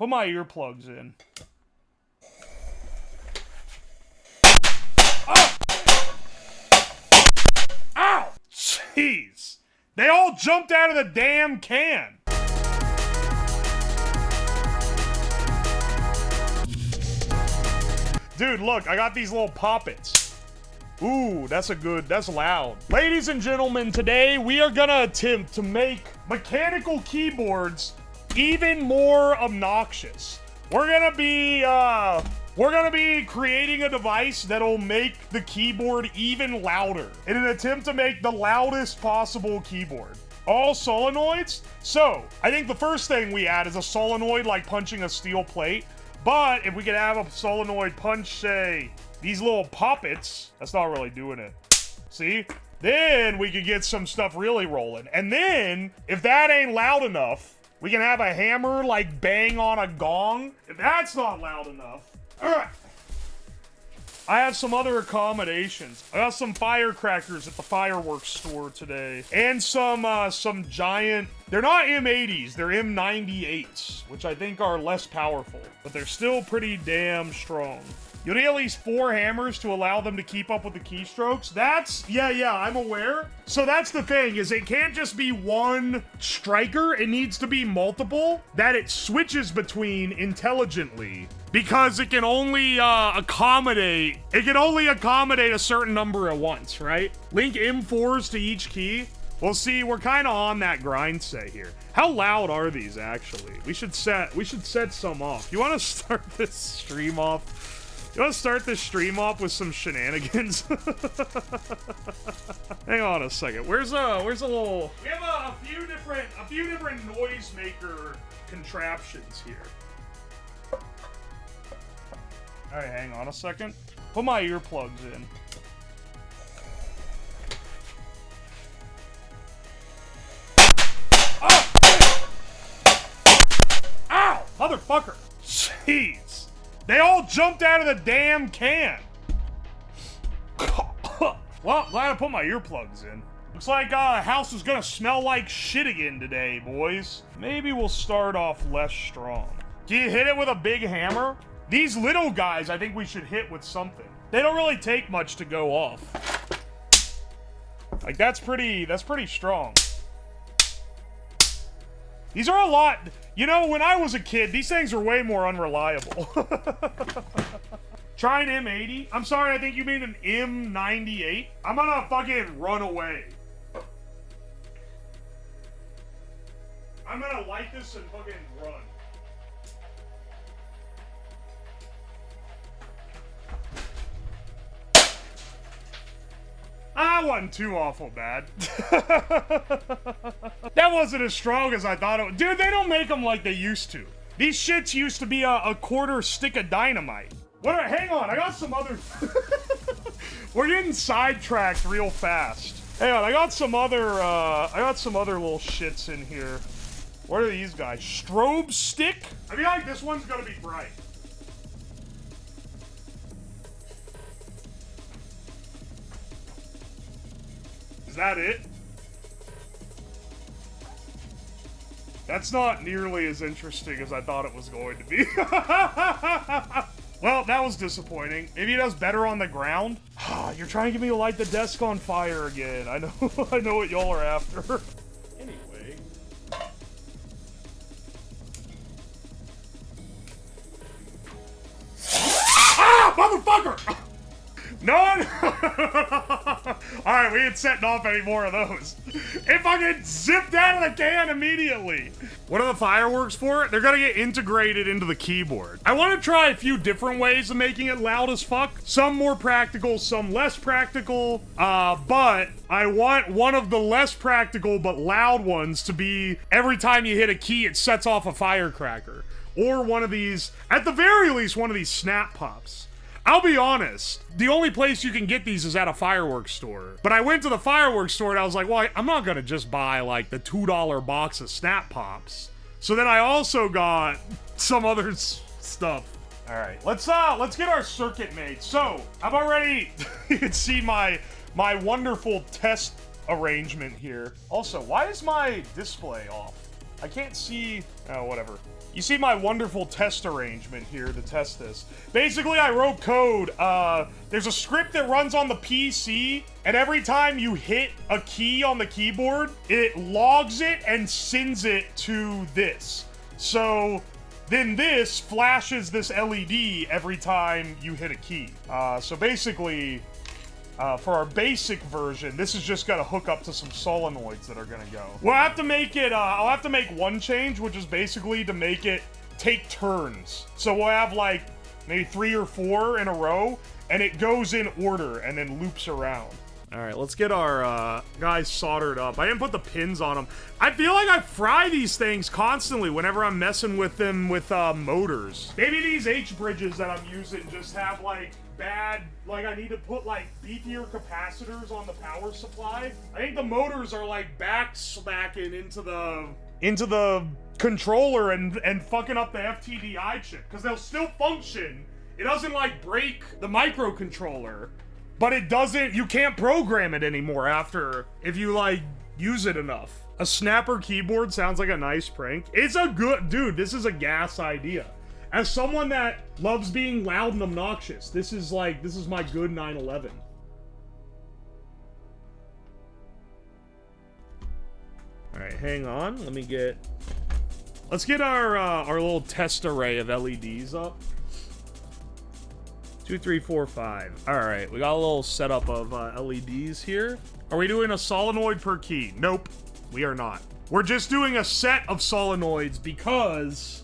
Put my earplugs in. Oh! Ow! Jeez. They all jumped out of the damn can. Dude, look, I got these little poppets. Ooh, that's loud. Ladies and gentlemen, today we are gonna attempt to make mechanical keyboards even more obnoxious. We're gonna be creating a device that'll make the keyboard even louder in an attempt to make the loudest possible keyboard. All solenoids. So, I think the first thing we add is a solenoid like punching a steel plate. But if we could have a solenoid punch, say, these little poppets, that's not really doing it. See? Then we could get some stuff really rolling. And then, if that ain't loud enough, we can have a hammer, like, bang on a gong. If that's not loud enough, I have some other accommodations. I got some firecrackers at the fireworks store today. And some giant, they're not M80s, they're M98s, which I think are less powerful, but they're still pretty damn strong. You'll need at least 4 hammers to allow them to keep up with the keystrokes. Yeah, I'm aware. So that's the thing, is it can't just be one striker, it needs to be multiple that it switches between intelligently. Because it can only accommodate a certain number at once, right? Link M4s to each key. Well, see, we're kind of on that grind set here. How loud are these actually? We should set some off. You want to start this stream off? You want to start this stream off with some shenanigans? Hang on a second. Where's a little? We have a few different noisemaker contraptions here. All right, hang on a second. Put my earplugs in. Oh! Ow! Motherfucker! Jeez. They all jumped out of the damn can. Well, glad I put my earplugs in. Looks like the house is gonna smell like shit again today, boys. Maybe we'll start off less strong. Can you hit it with a big hammer? These little guys, I think we should hit with something. They don't really take much to go off. Like, that's pretty strong. These are a lot. You know, when I was a kid, these things were way more unreliable. Try an M80. I'm sorry, I think you mean an M98. I'm gonna fucking run away. I'm gonna light this and fucking run. That wasn't too awful bad. That wasn't as strong as I thought it would. Dude, they don't make them like they used to. These shits used to be a quarter stick of dynamite. Hang on, I got some other... We're getting sidetracked real fast. Hang on, I got some other little shits in here. What are these guys? Strobe stick? I feel like this one's gonna be bright. Is that it? That's not nearly as interesting as I thought it was going to be. Well, that was disappointing. Maybe it does better on the ground. You're trying to get me to light the desk on fire again. I know what y'all are after. Anyway. Ah, motherfucker! None! Alright, we ain't setting off any more of those. It fucking zipped out of the can immediately. What are the fireworks for? They're gonna get integrated into the keyboard. I want to try a few different ways of making it loud as fuck. Some more practical, some less practical. But I want one of the less practical but loud ones to be every time you hit a key, it sets off a firecracker. Or one of these, at the very least, one of these snap pops. I'll be honest, the only place you can get these is at a fireworks store. But I went to the fireworks store and I was like, well, I'm not gonna just buy like the $2 box of Snap Pops. So then I also got some other stuff. All right, let's get our circuit made. So I've already, you can see my wonderful test arrangement here. Also, why is my display off? I can't see... Oh, whatever. You see my wonderful test arrangement here to test this. Basically, I wrote code. There's a script that runs on the PC, and every time you hit a key on the keyboard, it logs it and sends it to this. So then this flashes this LED every time you hit a key. So basically... for our basic version, this is just gonna hook up to some solenoids that are gonna go. We'll have to make it, I'll have to make one change, which is basically to make it take turns. So we'll have like maybe 3 or 4 in a row, and it goes in order and then loops around. All right, let's get our guys soldered up. I didn't put the pins on them. I feel like I fry these things constantly whenever I'm messing with them with motors. Maybe these H-bridges that I'm using just have like bad, like I need to put like beefier capacitors on the power supply. I think the motors are like back smacking into the controller and fucking up the FTDI chip, because they'll still function. It doesn't like break the microcontroller, but it doesn't, you can't program it anymore after, if you like use it enough. A snapper keyboard sounds like a nice prank. It's a good, dude, this is a gas idea. As someone that loves being loud and obnoxious, this is my good 911. All right, hang on. Let's get our little test array of LEDs up. 2, 3, 4, 5. All right, we got a little setup of LEDs here. Are we doing a solenoid per key? Nope, we are not. We're just doing a set of solenoids because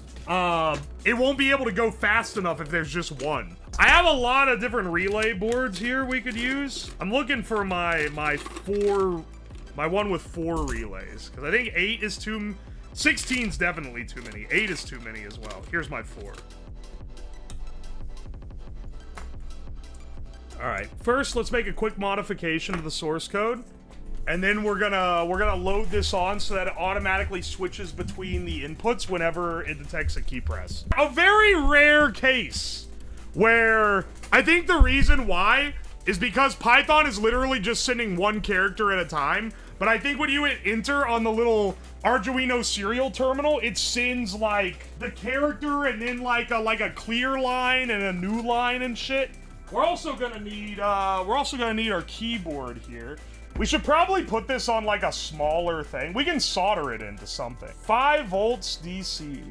it won't be able to go fast enough if there's just one. I have a lot of different relay boards here we could use. I'm looking for my one with 4 relays, because I think 8 is too... 16's definitely too many. 8 is too many as well. Here's my 4. All right, first let's make a quick modification to the source code, and then we're gonna load this on so that it automatically switches between the inputs whenever it detects a key press. A very rare case where I think the reason why is because Python is literally just sending one character at a time, but I think when you hit enter on the little Arduino serial terminal, it sends like the character and then like a clear line and a new line and shit. We're also gonna need our keyboard here. We should probably put this on like a smaller thing. We can solder it into something. 5 volts DC.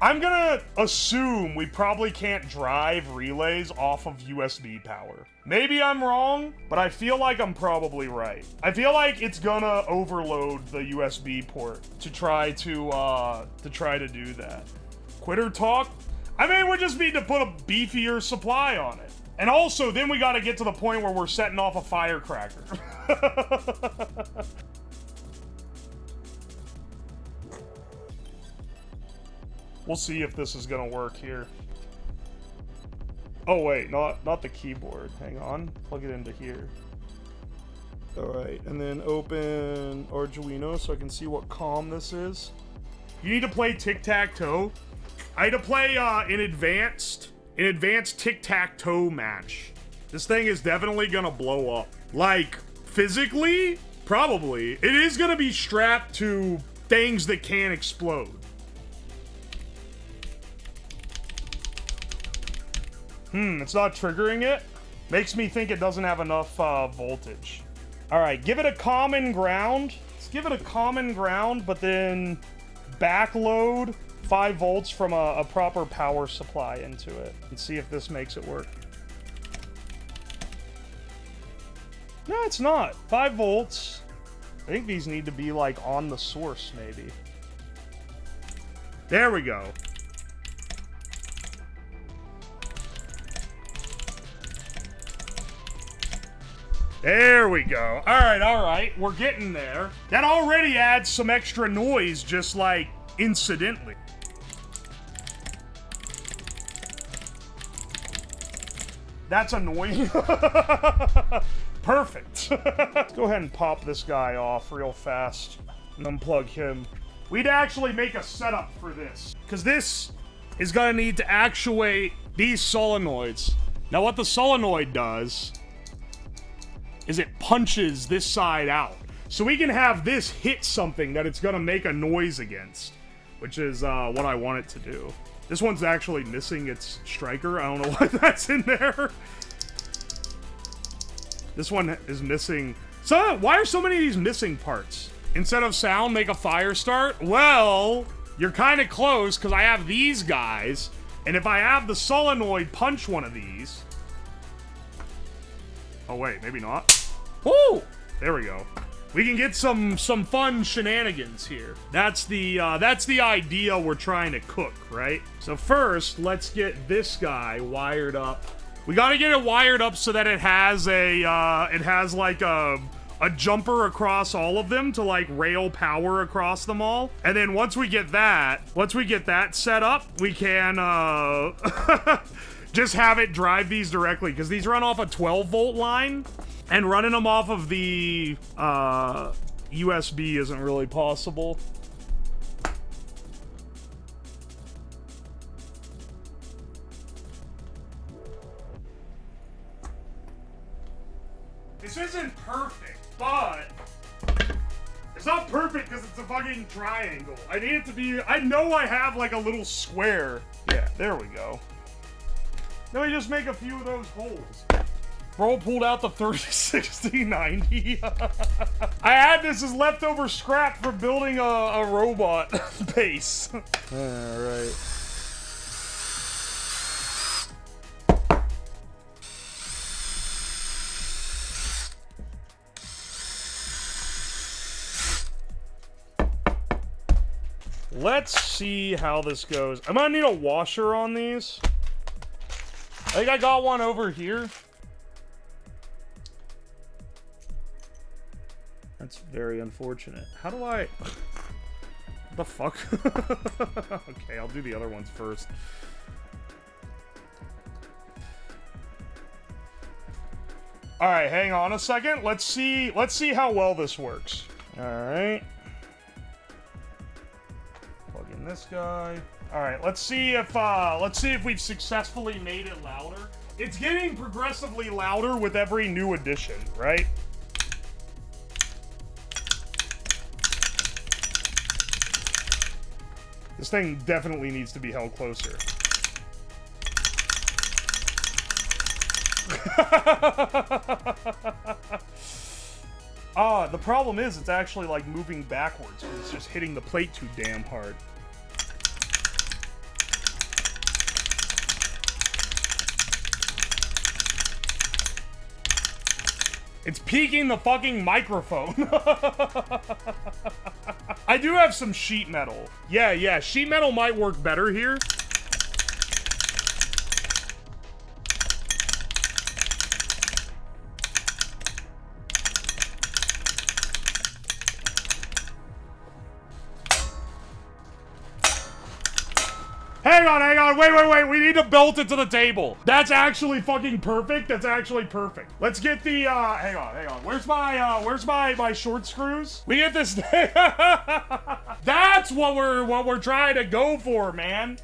I'm gonna assume we probably can't drive relays off of USB power. Maybe I'm wrong, but I feel like I'm probably right. I feel like it's gonna overload the USB port to try to do that. Quitter talk? I mean, we just need to put a beefier supply on it. And also, then we gotta get to the point where we're setting off a firecracker. We'll see if this is gonna work here. Oh wait, not the keyboard. Hang on, plug it into here. All right, and then open Arduino so I can see what COM this is. You need to play tic-tac-toe. I had to play an advanced tic-tac-toe match. This thing is definitely gonna blow up. Like, physically, probably. It is gonna be strapped to things that can explode. It's not triggering it. Makes me think it doesn't have enough voltage. All right, give it a common ground. Let's give it a common ground, but then backload 5 volts from a proper power supply into it and see if this makes it work. No, it's not. 5 volts. I think these need to be like on the source, maybe. There we go. There we go. All right. We're getting there. That already adds some extra noise, just like incidentally. That's annoying. Perfect. Let's go ahead and pop this guy off real fast and unplug him. We'd actually make a setup for this, because this is gonna need to actuate these solenoids. Now what the solenoid does is it punches this side out. So we can have this hit something that it's gonna make a noise against. which is what I want it to do. This one's actually missing its striker. I don't know why that's in there. This one is missing. So why are so many of these missing parts? Instead of sound, make a fire start? Well, you're kind of close because I have these guys. And if I have the solenoid punch one of these. Oh, wait, maybe not. Woo! There we go. We can get some fun shenanigans here. That's the idea we're trying to cook, right? So first, let's get this guy wired up. We got to get it wired up so that it has like a jumper across all of them to like rail power across them all. And then once we get that set up, we can just have it drive these directly because these run off a 12-volt line. And running them off of the USB isn't really possible. This isn't perfect, but it's not perfect because it's a fucking triangle. I need it to be, I know I have like a little square. Yeah, there we go. Then we just make a few of those holes. Bro pulled out the 306090. I had this as leftover scrap for building a robot base. Alright. Let's see how this goes. I'm gonna need a washer on these. I think I got one over here. That's very unfortunate. How do I... What the fuck? Okay, I'll do the other ones first. Alright, hang on a second. Let's see how well this works. Alright. Plug in this guy. Alright, let's see if we've successfully made it louder. It's getting progressively louder with every new addition, right? This thing definitely needs to be held closer. The problem is it's actually like moving backwards because it's just hitting the plate too damn hard. It's peaking the fucking microphone. I do have some sheet metal. Yeah, sheet metal might work better here. Hang on, wait, we need to belt it to the table. That's actually fucking perfect, that's actually perfect. Let's get the, hang on, where's my short screws? We get this, that's what we're trying to go for, man.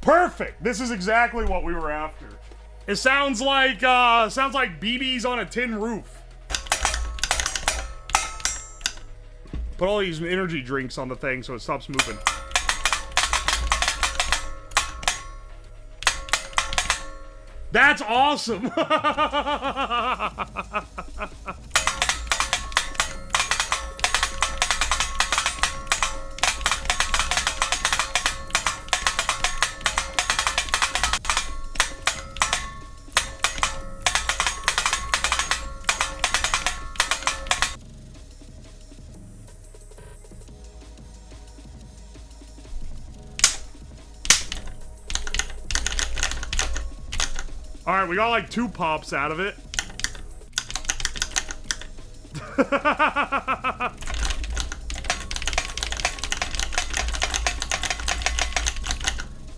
Perfect. This is exactly what we were after. It sounds like BBs on a tin roof. Put all these energy drinks on the thing so it stops moving. That's awesome. Alright, we got like 2 pops out of it.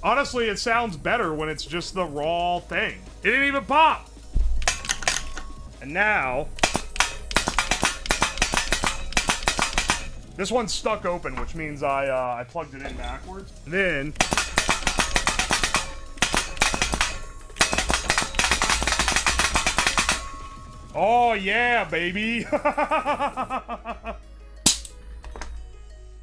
Honestly, it sounds better when it's just the raw thing. It didn't even pop! And now... this one's stuck open, which means I plugged it in backwards. And then... Oh, yeah, baby.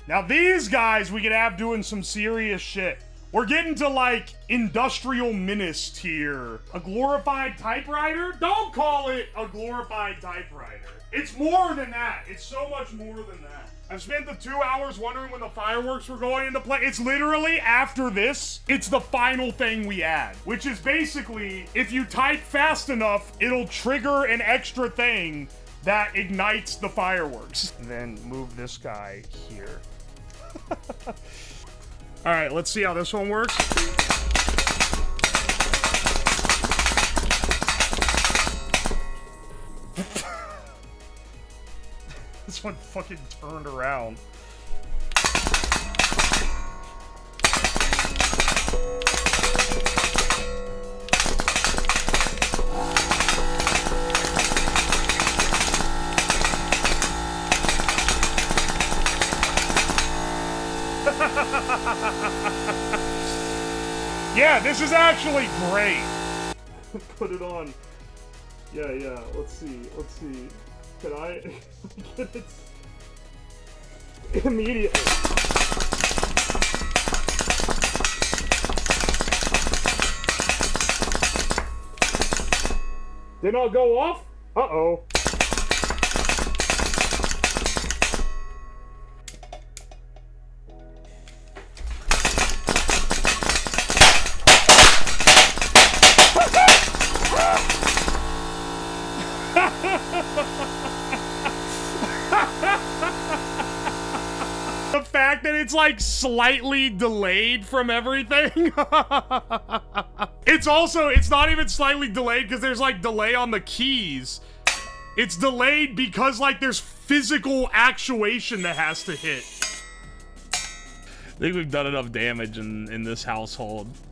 Now, these guys we could have doing some serious shit. We're getting to, like, industrial menace tier. A glorified typewriter? Don't call it a glorified typewriter. It's more than that. It's so much more than that. I've spent the 2 hours wondering when the fireworks were going into play. It's literally, after this, it's the final thing we add. Which is basically, if you type fast enough, it'll trigger an extra thing that ignites the fireworks. And then move this guy here. All right, let's see how this one works. This one fucking turned around. Yeah, this is actually great. Put it on. Yeah, let's see. Can I get it immediately? Didn't all go off? Uh-oh. The fact that it's like slightly delayed from everything. It's not even slightly delayed because there's like delay on the keys. It's delayed because like there's physical actuation that has to hit. I think we've done enough damage in this household.